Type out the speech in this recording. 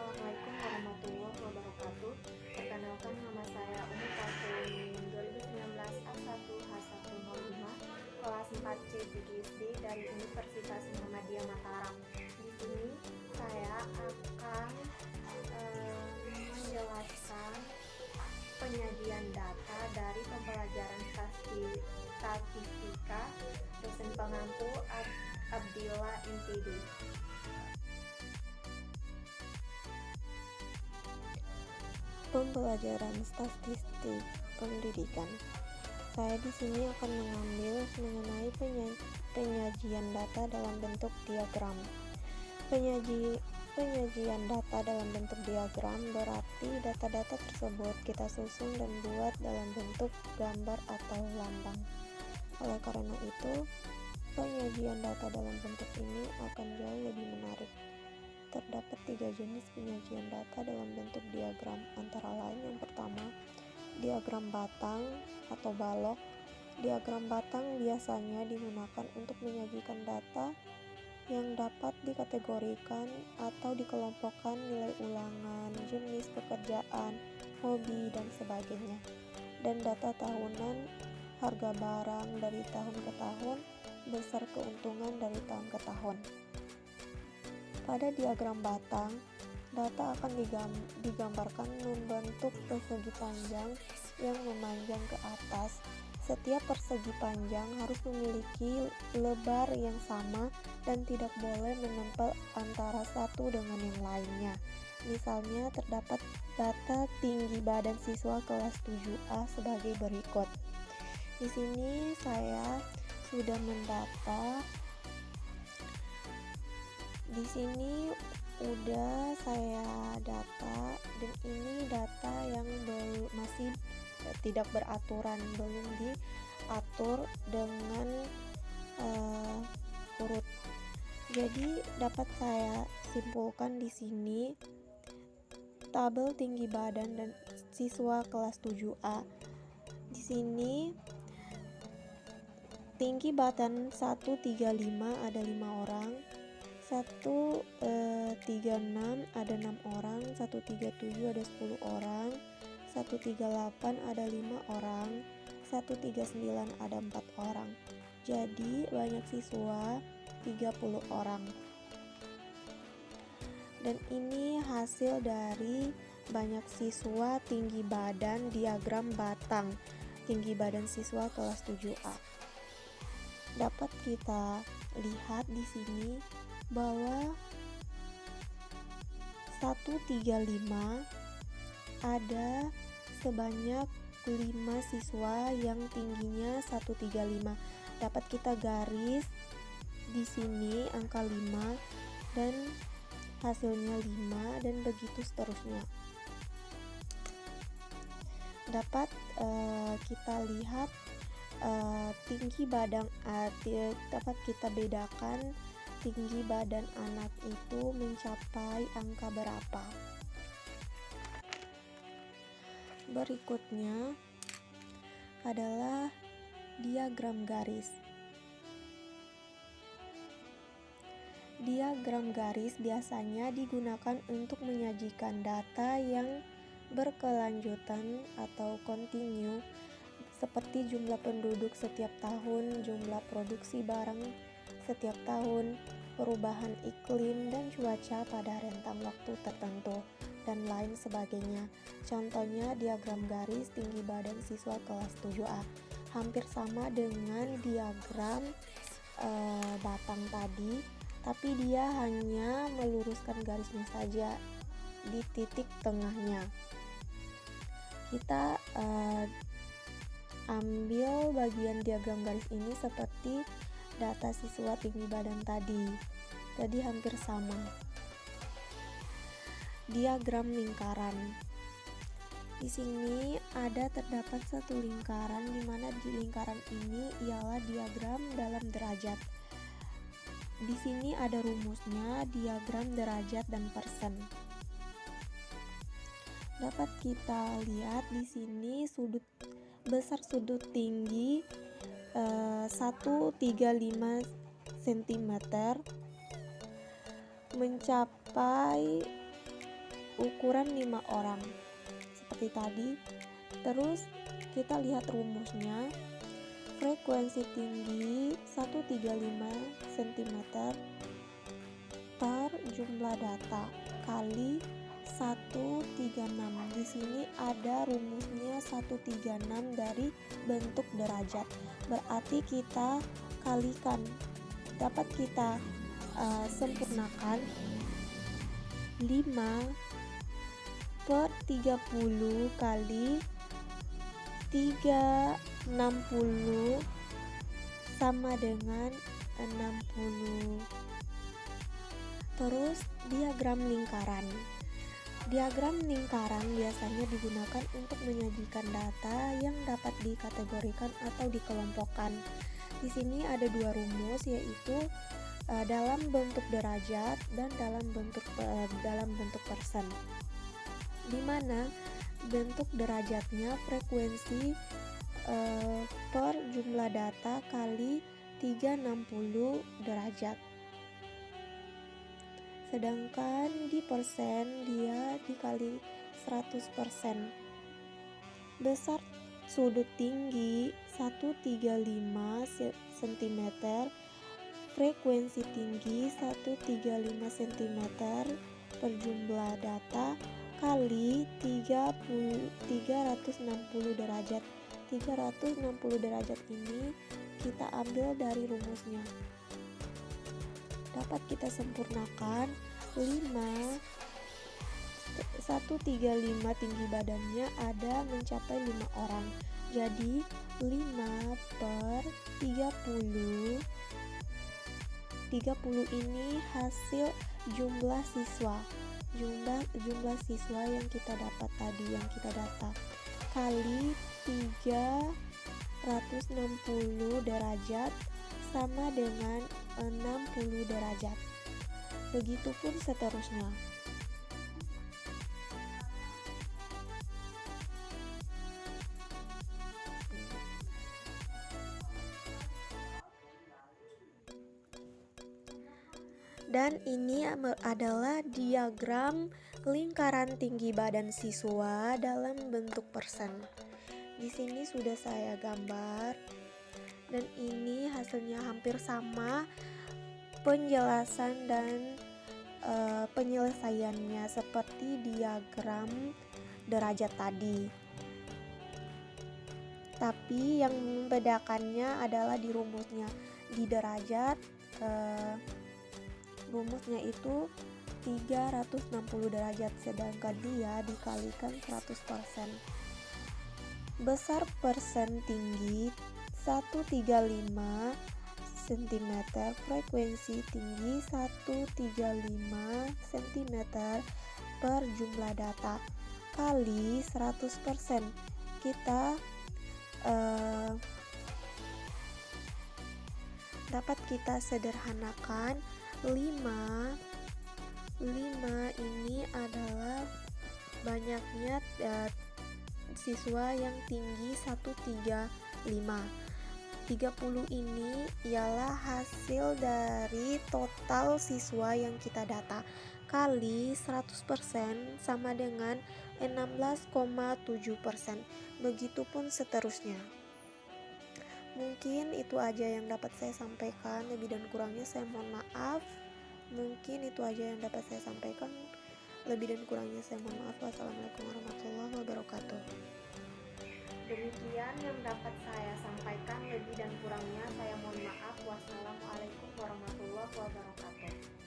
Assalamualaikum warahmatullahi wabarakatuh. Perkenalkan, nama saya Umi tahun 2019 A1H105 kelas 4C PGSD dari Universitas Muhammadiyah Mataram. Di sini saya akan menjelaskan penyajian data dari pembelajaran statistika dosen pengampu Abdillah MPD. Pembelajaran statistik pendidikan. Saya di sini akan mengambil mengenai penyajian data dalam bentuk diagram. Penyajian data dalam bentuk diagram berarti data-data tersebut kita susun dan buat dalam bentuk gambar atau lambang. Oleh karena itu, penyajian data dalam bentuk ini akan jauh lebih menarik. Terdapat 3 jenis penyajian data dalam bentuk diagram, antara lain yang pertama, diagram batang atau balok. Diagram batang biasanya digunakan untuk menyajikan data yang dapat dikategorikan atau dikelompokkan nilai ulangan, jenis pekerjaan, hobi, dan sebagainya. Dan data tahunan, harga barang dari tahun ke tahun, besar keuntungan dari tahun ke tahun. Pada diagram batang, data akan digambarkan membentuk persegi panjang yang memanjang ke atas. Setiap persegi panjang harus memiliki lebar yang sama dan tidak boleh menempel antara satu dengan yang lainnya. Misalnya terdapat data tinggi badan siswa kelas 7A sebagai berikut. Di sini saya sudah mendata. Di sini udah saya data, dan ini data yang masih tidak beraturan, belum diatur dengan urut. Jadi dapat saya simpulkan di sini tabel tinggi badan dan siswa kelas 7A. Di sini tinggi badan 135 ada 5 orang, 136 ada 6 orang, 137 ada 10 orang, 138 ada 5 orang, 139 ada 4 orang. Jadi banyak siswa 30 orang. Dan ini hasil dari banyak siswa tinggi badan diagram batang, tinggi badan siswa kelas 7A. Dapat kita lihat di sini bahwa 135 ada sebanyak 5 siswa yang tingginya 135. Dapat kita garis di sini angka 5 dan hasilnya 5 dan begitu seterusnya. Dapat kita lihat tinggi badan, dapat kita bedakan tinggi badan anak itu mencapai angka berapa. Berikutnya adalah diagram garis. Diagram garis biasanya digunakan untuk menyajikan data yang berkelanjutan atau kontinu, seperti jumlah penduduk setiap tahun, jumlah produksi barang setiap tahun, perubahan iklim dan cuaca pada rentang waktu tertentu, dan lain sebagainya. Contohnya diagram garis tinggi badan siswa kelas 7A hampir sama dengan diagram batang tadi, tapi dia hanya meluruskan garisnya saja di titik tengahnya. Kita ambil bagian diagram garis ini seperti data siswa tinggi badan tadi, jadi hampir sama. Diagram lingkaran. Di sini terdapat satu lingkaran, di mana di lingkaran ini ialah diagram dalam derajat. Di sini ada rumusnya, diagram derajat dan persen. Dapat kita lihat di sini besar sudut tinggi 135 cm mencapai ukuran 5 orang seperti tadi. Terus kita lihat rumusnya. Frekuensi tinggi 135 cm per jumlah data kali 136. Di sini ada rumusnya 136 dari bentuk derajat. Berarti kita kalikan, dapat kita sempurnakan 5 per 30 kali 360 sama dengan 60. Terus diagram lingkaran. Diagram lingkaran biasanya digunakan untuk menyajikan data yang dapat dikategorikan atau dikelompokkan. Di sini ada dua rumus, yaitu dalam bentuk derajat dan dalam bentuk persen. Di mana bentuk derajatnya frekuensi per jumlah data kali 360 derajat. Sedangkan di persen dia dikali 100%. Besar sudut tinggi 135 cm, frekuensi tinggi 135 cm per jumlah data kali 360 derajat. 360 derajat ini kita ambil dari rumusnya. Dapat kita sempurnakan 135 tinggi badannya ada mencapai 5 orang. Jadi 5 per 30 ini hasil jumlah siswa yang kita dapat tadi, yang kita data, kali 360 derajat sama dengan 60 derajat. Begitupun seterusnya. Dan ini adalah diagram lingkaran tinggi badan siswa dalam bentuk persen. Di sini sudah saya gambar, dan ini hasilnya hampir sama penjelasan dan penyelesaiannya seperti diagram derajat tadi. Tapi yang membedakannya adalah di rumusnya. Di derajat rumusnya itu 360 derajat, sedangkan dia dikalikan 100%. Besar persen tinggi 135 cm, frekuensi tinggi 135 cm per jumlah data kali 100%. Kita dapat kita sederhanakan 5 ini adalah banyaknya siswa yang tinggi 135. 30 ini ialah hasil dari total siswa yang kita data kali 100% sama dengan 16,7%. Begitupun seterusnya. Mungkin itu aja yang dapat saya sampaikan, lebih dan kurangnya saya mohon maaf. Mungkin itu aja yang dapat saya sampaikan, lebih dan kurangnya saya mohon maaf. Wassalamualaikum warahmatullahi wabarakatuh. Demikian yang dapat saya sampaikan, lebih dan kurangnya saya mohon maaf. Wassalamualaikum warahmatullahi wabarakatuh.